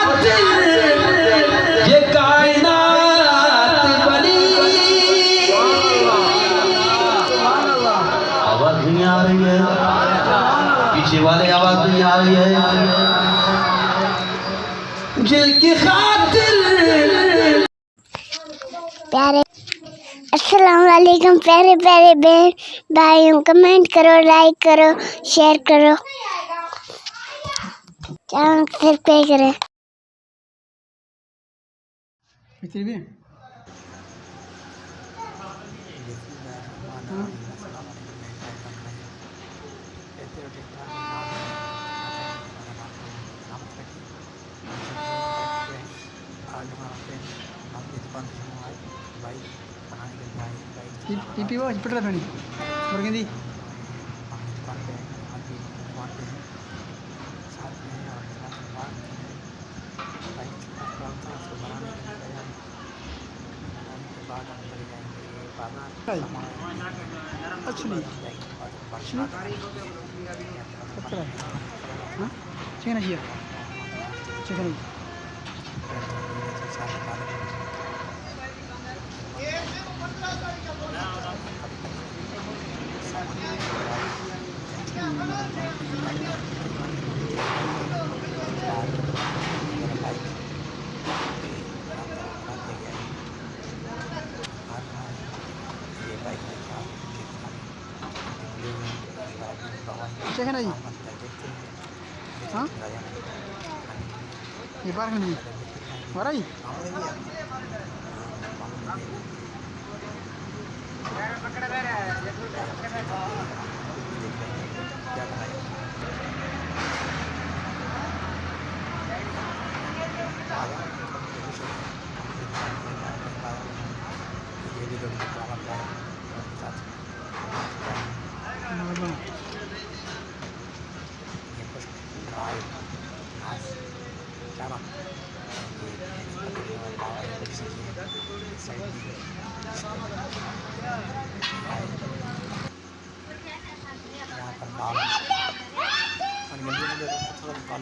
खातिर ये कायनात बनी। आवाज नहीं आ रही है, पीछे वाले आवाज नहीं आ रही है। जिनकी खातिर प्यारे अस्सलाम वालेकुम प्यारे प्यारे बहन भाइयों, कमेंट करो, लाइक करो, शेयर करो, चैनल सब्सक्राइब करें। वो पड़ रहा मुर्गी चिकन चिकन चिकन जी हाँ ये पार्क नहीं वराई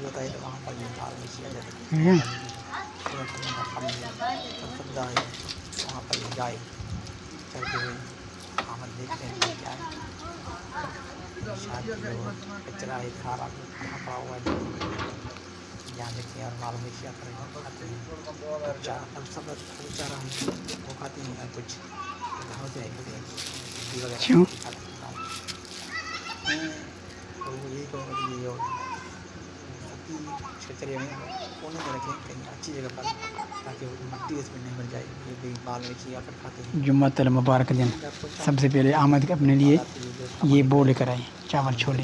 होता है तो वहाँ पर दाल मिक्स किया जाता है, वहाँ पर जाए चलते हुए आमद देखते हैं क्या है शायद कचरा है खारा पड़ा हुआ है यहाँ देखते हैं और मालूम है क्या करेंगे सब चारा है वो खाते हैं कुछ होते हैं तो यही कहो ये क्षेत्रीय में कोने में रखें कहीं अच्छी जगह पर ताकि मिट्टी इसमें नहीं बन जाए। ये भी बाल में आकर खाते हैं। जुम्मतुल मुबारक दिन सबसे पहले आमद के अपने लिए ये बो लेकर आए चावल छोले।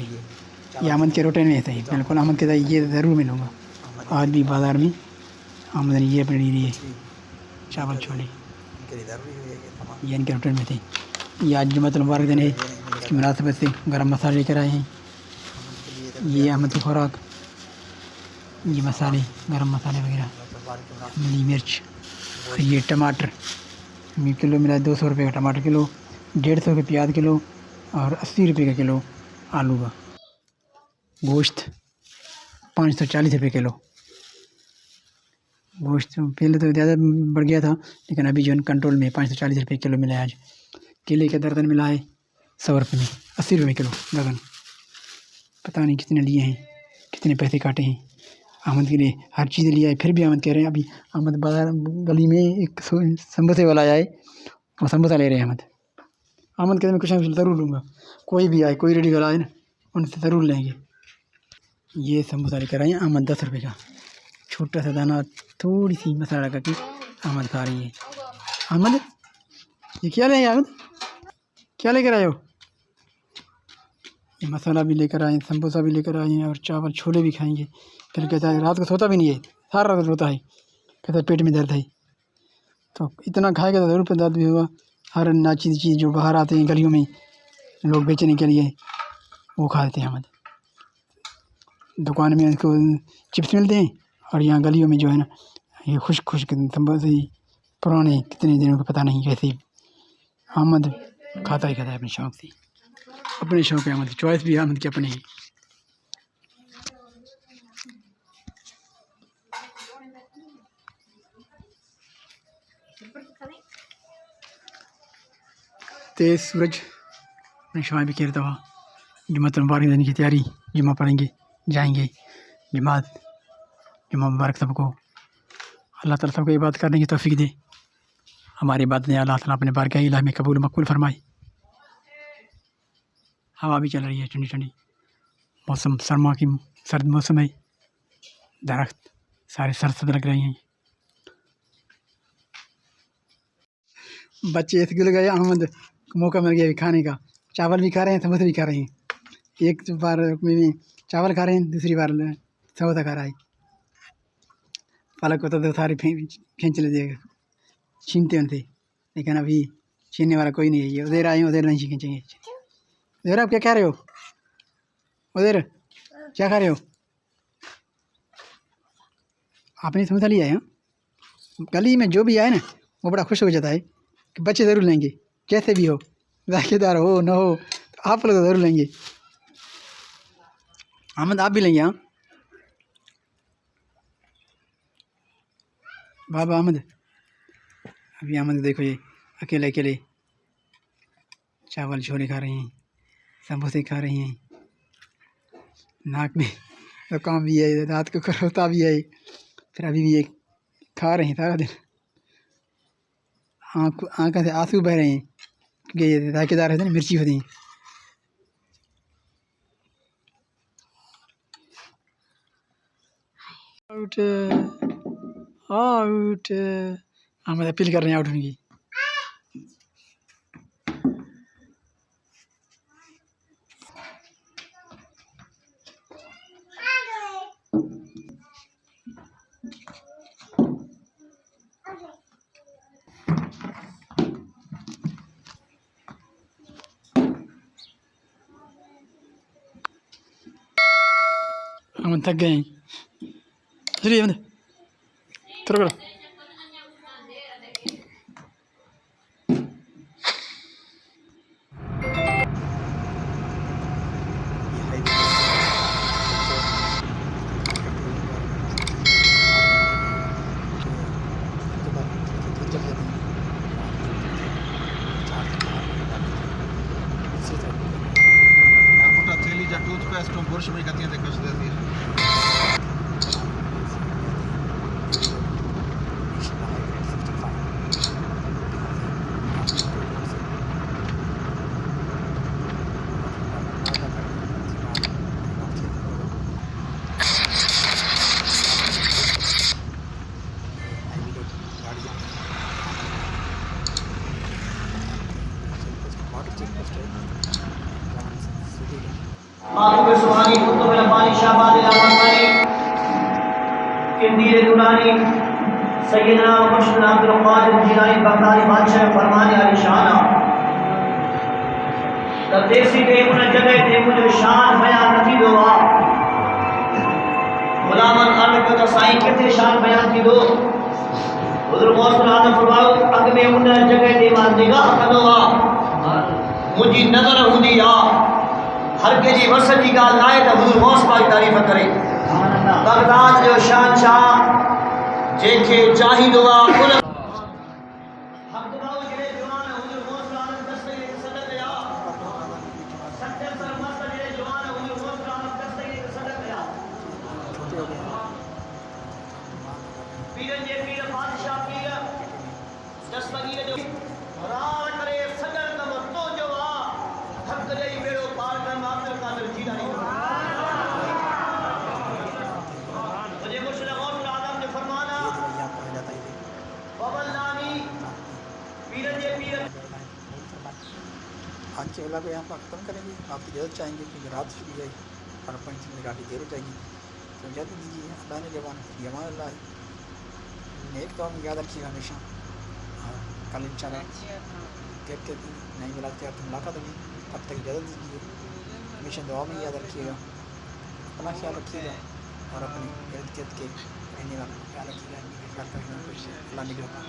ये आमद के रोटे में सही बिल्कुल आमद के साथ ये ज़रूर मिलूँगा। आज भी बाज़ार में आमद ने ये अपने लिए चावल छोले ये इनके रोटे में थे। ये आज जुम्मतुल मुबारक दिन है, इसकी मुनासिबत से गर्म मसाले लेकर आए हैं। ये आमद की खुराक, ये मसाले गरम मसाले वगैरह, मिली मिर्च और ये टमाटर किलो मिला 200 रुपये का टमाटर किलो, 150 रुपये प्याज किलो और 80 रुपये का किलो आलू का। गोश्त 540 रुपये किलो। गोश्त पहले तो ज़्यादा बढ़ गया था लेकिन अभी जो है कंट्रोल में 540 रुपये किलो मिला है। आज केले का दर्जन मिला है 100 रुपये में, 80 रुपये किलो दर्जन। पता नहीं कितने लिए हैं, कितने पैसे काटे हैं अहमद के लिए। हर चीज़ लिया है फिर भी अहमद कह रहे हैं। अभी अहमद बाज़ार गली में एक समोसे वाला आया है, वो समोसा ले रहे हैं अहमद कहते हैं मैं कुछ ना कुछ ज़रूर लूँगा। कोई भी आए, कोई रेडी वाला आए ना, उनसे ज़रूर लेंगे। ये समोसा लेकर आए हैं अहमद 10 रुपये का, छोटा सा दाना थोड़ी सी मसाला लगा के अहमद खा रही है। अहमद ये क्या लेंगे? अहमद क्या लेकर आए हो? ये मसाला भी लेकर आए हैं, समोसा भी लेकर आए हैं और चावल छोले भी खाएंगे। फिर कहता है रात को सोता भी नहीं है, सारा रात रोता है, कहता है पेट में दर्द है। तो इतना खाएगा तो ज़रूर पेट दर्द भी होगा। हर नाची चीज़ जो बाहर आते हैं गलियों में लोग बेचने के लिए, वो खा लेते हैं अहमद। दुकान में इसको चिप्स मिलते हैं और यहाँ गलियों में जो है ना ये खुश्क समोसे पुराने कितने दिनों का पता नहीं कैसे अहमद खाता ही खाता है अपने शौक़ से। अपने शौक़ है अहमद, चॉइस भी अहमद की अपनी है। तेज सूरज अपनी शमाएं बिखेरता हुआ जुम्मत मुबारक देने की तैयारी। जुम्मा पढ़ेंगे, जाएंगे जुम्मा मुबारक सबको। अल्लाह ताला सबको इबादत करने की तौफीक दे। हमारी बात ने अल्लाह ताला अपने बारगाह इलाही में कबूल मकबूल फरमाए। हवा भी चल रही है ठंडी ठंडी, मौसम सरमा की सर्द मौसम है। दरख्त सारे सरसद लग रहे हैं। बच्चे स्कूल गए, अहमद को मौका मिल गया खाने का। चावल भी खा रहे हैं, समोसे भी खा रहे हैं। एक बार में चावल खा रहे हैं, दूसरी बार समोसा खा रहा है। पालक को तो सारे खींच लेते, छीनते उनसे, लेकिन अभी छीनने वाला कोई नहीं है। ये उधर आए, उधर नहीं खींचेंगे। उधर आप क्या खा रहे हो? उधर क्या खा रहे हो? आपने समोसा लिया है? गली में जो भी आए ना, वो बड़ा खुश हो जाता है कि बच्चे ज़रूर लेंगे, कैसे भी हो, जायकेदार हो ना हो, तो आप लोग ज़रूर लेंगे। अहमद आप भी लेंगे? हाँ बाबा अहमद। अभी अहमद देखो, ये अकेले अकेले चावल छोले खा रहे हैं, समोसे खा रहे हैं। नाक में तो काम भी है, रात को खरोता भी है, फिर अभी भी ये खा रहे हैं सारा दिन। आँखों से आंसू बह रहे हैं क्योंकि ये जायकेदार होते हैं, मिर्ची होती हैं। आउट आउट, हम अपील कर रहे हैं आउट होने की। हम थक गए हैं, चलिए बंद थोड़ा करो। टूथपेस्ट बुरश में कहती है, कुछ देती है। मालूम सुहानी कुतुब रब्बानी शाहबाद अल-अमानी किंदीर दुरानी सैयदना मुर्शिद अब्दुल कादिर जिलानी बगदादी बादशाह फरमाने वाली शाना तब देसी के उन जगह ते मुझे शान बयान नथी दो आ गुलामन अर्द को तो साईं किथे शान बयान थी दो। हुजूर मौसूल आदम फरमाओ अग में उन जगह ते मां निगाह कंदो आ, मुझी नज़र हुंदी आ हर के जी वस जी गाल लाए तो हुजूर गौस पाक तारीफ करे। बगदाद जो शहंशाह जेके चाहिदो आ उन हक बाऊ जेड़े जवान हुजूर गौस आलम दस्तगीर सदक या सत्य सर मस्त जेड़े जवान हुजूर गौस आलम दस्तगीर सदक या पीर जे पीर बादशाह पीर दस्तगीर जो राज करे सदर कम तो जो आ हक रे बेड़ो पार कर अब्दुल कादिर जिलानी मुझे मुर्शिद गौस आलम ने फरमाना बबलनानी पीर जे पीर। आज के वाला को यहाँ पर ख़त्म करेंगे। आपकी इजाज़त चाहेंगे क्योंकि रात शुरू गई और पंच में काफ़ी देर हो जाएगी, तो इजाज़त दीजिए। अल्लाह ने जवान यमान अल्लाह नेक तो हम याद रखिएगा हमेशा। और कल इंशाल्लाह देख के नहीं मुलाकात मुलाकात होगी, तब तक इजाज़त दीजिए। हमेशा दुआ में याद रखिएगा, अपना ख्याल रखिएगा और अपने इर्द गिर्द के रहने वालों का ख्याल रखिएगा। अल्लाह निगरान